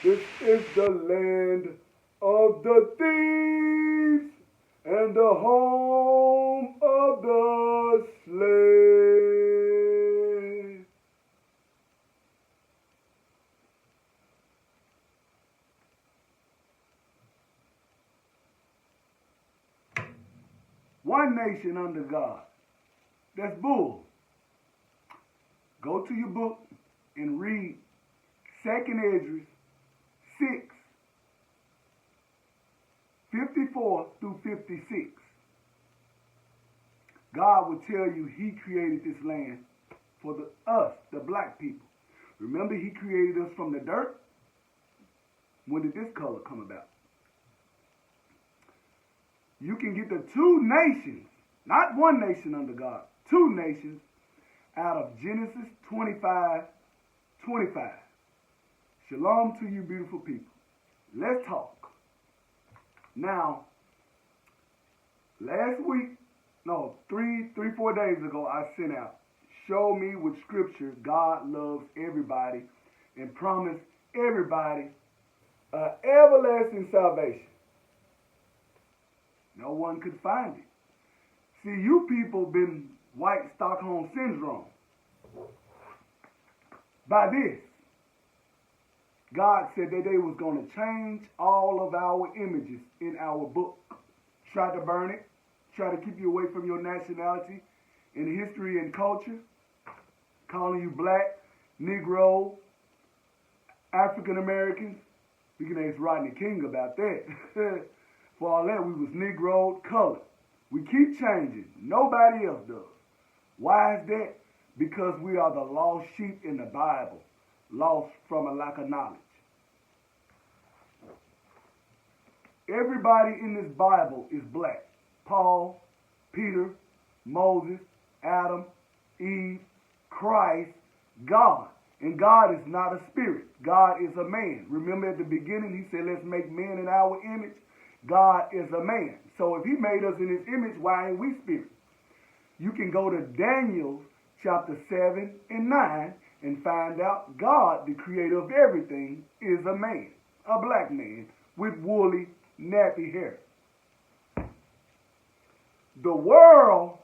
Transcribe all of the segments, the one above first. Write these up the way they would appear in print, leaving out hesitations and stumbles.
This is the land of the thieves and the home of the slave. One nation under God. That's bull. Go to your book and read 2nd Esdras 6, 54 through 56. God will tell you he created this land for us, the black people. Remember, he created us from the dirt? When did this color come about? You can get the two nations, not one nation under God, two nations out of Genesis 25:25. Shalom to you, beautiful people. Let's talk. Now, last week, no, 4 days ago, I sent out, show me with scripture God loves everybody and promised everybody everlasting salvation. No one could find it. See, you people been white Stockholm syndrome. By this, God said that they was going to change all of our images in our book. Try to burn it. Try to keep you away from your nationality and history and culture. Calling you black, Negro, African Americans. We can ask Rodney King about that. For all that, we was Negro, colored. We keep changing. Nobody else does. Why is that? Because we are the lost sheep in the Bible, lost from a lack of knowledge. Everybody in this Bible is black. Paul, Peter, Moses, Adam, Eve, Christ, God. And God is not a spirit. God is a man. Remember at the beginning, he said, let's make man in our image. God is a man. So if he made us in his image, why ain't we spirit? You can go to Daniel chapter 7 and 9 and find out God, the creator of everything, is a man, a black man with woolly, nappy hair. The world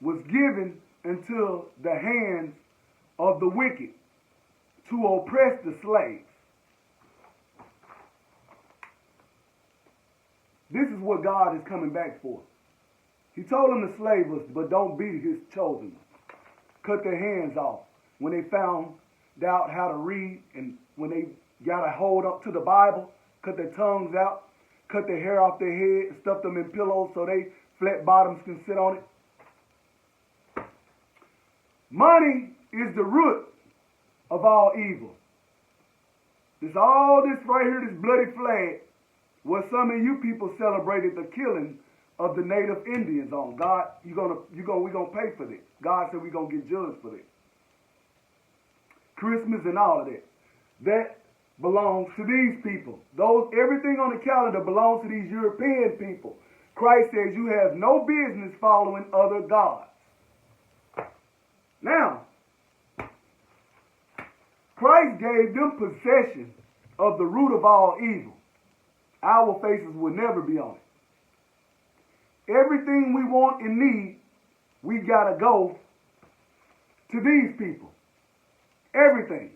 was given into the hands of the wicked to oppress the slaves. This is what God is coming back for. He told them to slave us, but don't beat his chosen ones. Cut their hands off. When they found out how to read and when they got a hold up to the Bible, cut their tongues out, cut their hair off their head, stuff them in pillows so they flat bottoms can sit on it. Money is the root of all evil. All this right here, this bloody flag, what some of you people celebrated the killing of the native Indians on. God, we're gonna pay for this. God said we're gonna get judged for this. Christmas and all of that. That belongs to these people. Everything on the calendar belongs to these European people. Christ says you have no business following other gods. Now, Christ gave them possession of the root of all evil. Our faces will never be on it. Everything we want and need, we gotta go to these people. Everything.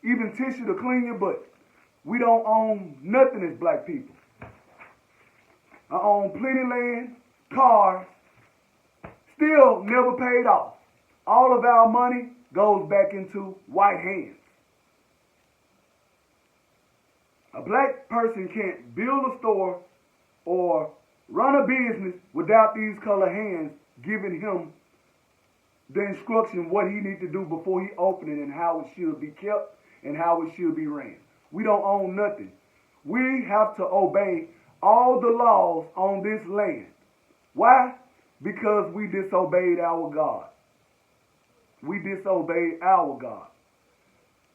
Even tissue to clean your butt. We don't own nothing as black people. I own plenty land, cars, still never paid off. All of our money goes back into white hands. A black person can't build a store or run a business without these color hands giving him the instruction what he needs to do before he open it and how it should be kept and how it should be ran. We don't own nothing. We have to obey all the laws on this land. Why? Because we disobeyed our God. We disobeyed our God.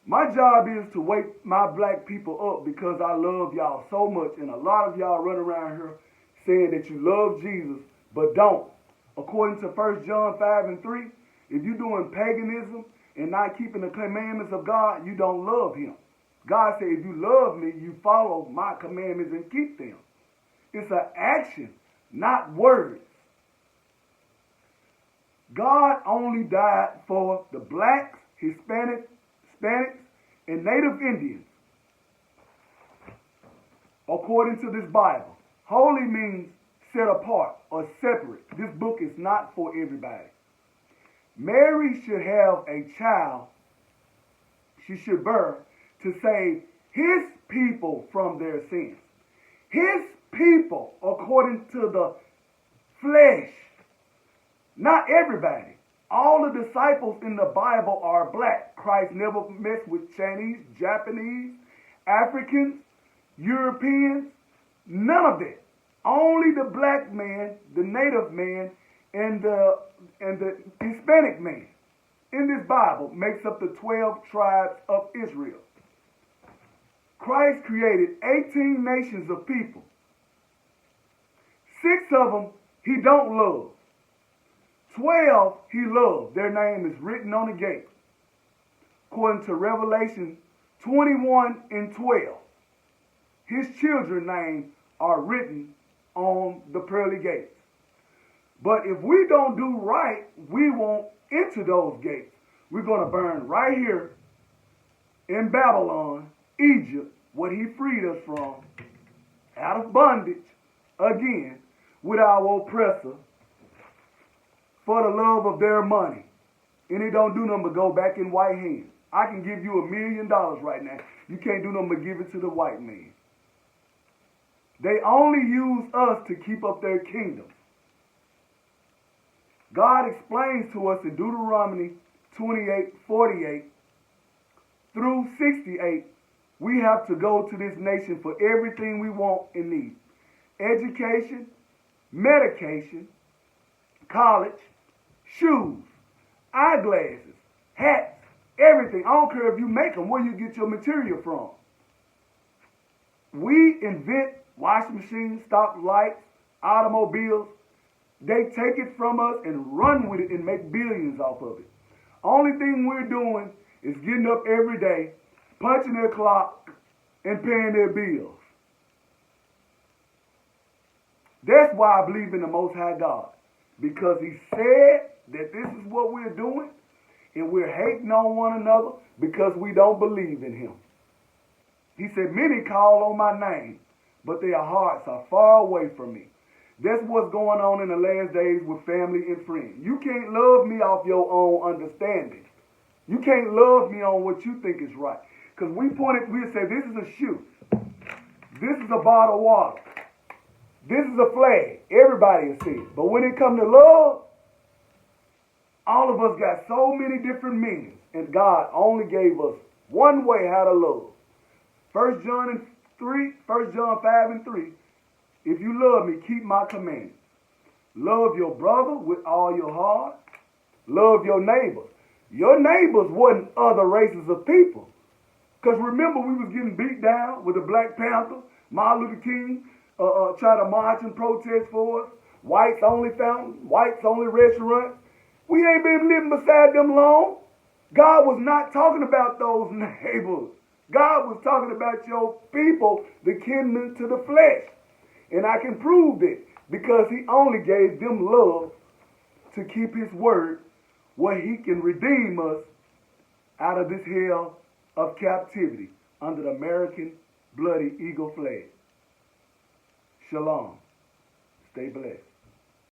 My job is to wake my black people up because I love y'all so much, and a lot of y'all run around here saying that you love Jesus, but don't. According to 1 John 5 and 3, if you're doing paganism and not keeping the commandments of God, you don't love him. God said, if you love me, you follow my commandments and keep them. It's an action, not words. God only died for the blacks, Hispanics, and Native Indians. According to this Bible, holy means set apart or separate. This book is not for everybody. Mary should have a child she should bear to save his people from their sins. His people, according to the flesh. Not everybody. All the disciples in the Bible are black. Christ never messed with Chinese, Japanese, Africans, Europeans, none of that. Only the black man, the native man, and the Hispanic man in this Bible makes up the 12 tribes of Israel. Christ created 18 nations of people. 6 of them he don't love. 12 he loved. Their name is written on the gate. According to Revelation 21 and 12. His children's names are written on the pearly gates. But if we don't do right, we won't enter those gates. We're going to burn right here in Babylon, Egypt, what he freed us from, out of bondage, again, with our oppressor, for the love of their money. And it don't do nothing but go back in white hands. I can give you $1 million right now. You can't do nothing but give it to the white man. They only use us to keep up their kingdom. God explains to us in Deuteronomy 28:48 through 68, we have to go to this nation for everything we want and need. Education, medication, college, shoes, eyeglasses, hats, everything. I don't care if you make them, where you get your material from. We invent washing machines, stoplights, automobiles. They take it from us and run with it and make billions off of it. Only thing we're doing is getting up every day, punching their clock, and paying their bills. That's why I believe in the Most High God. Because he said that this is what we're doing, and we're hating on one another because we don't believe in him. He said, many call on my name, but their hearts are far away from me. That's what's going on in the last days with family and friends. You can't love me off your own understanding. You can't love me on what you think is right. Because we say, this is a shoe. This is a bottle of water. This is a flag. Everybody will see it. But when it comes to love, all of us got so many different meanings. And God only gave us one way how to love. 1 John 5 and 3. If you love me, keep my commandments. Love your brother with all your heart. Love your neighbor. Your neighbors wasn't other races of people. Because remember, we was getting beat down with the Black Panther, Martin Luther King, trying to march and protest for us. Whites only fountain, whites only restaurants. We ain't been living beside them long. God was not talking about those neighbors. God was talking about your people, the kinmen to the flesh. And I can prove it because he only gave them love to keep his word where he can redeem us out of this hell of captivity under the American bloody eagle flag. Shalom. Stay blessed.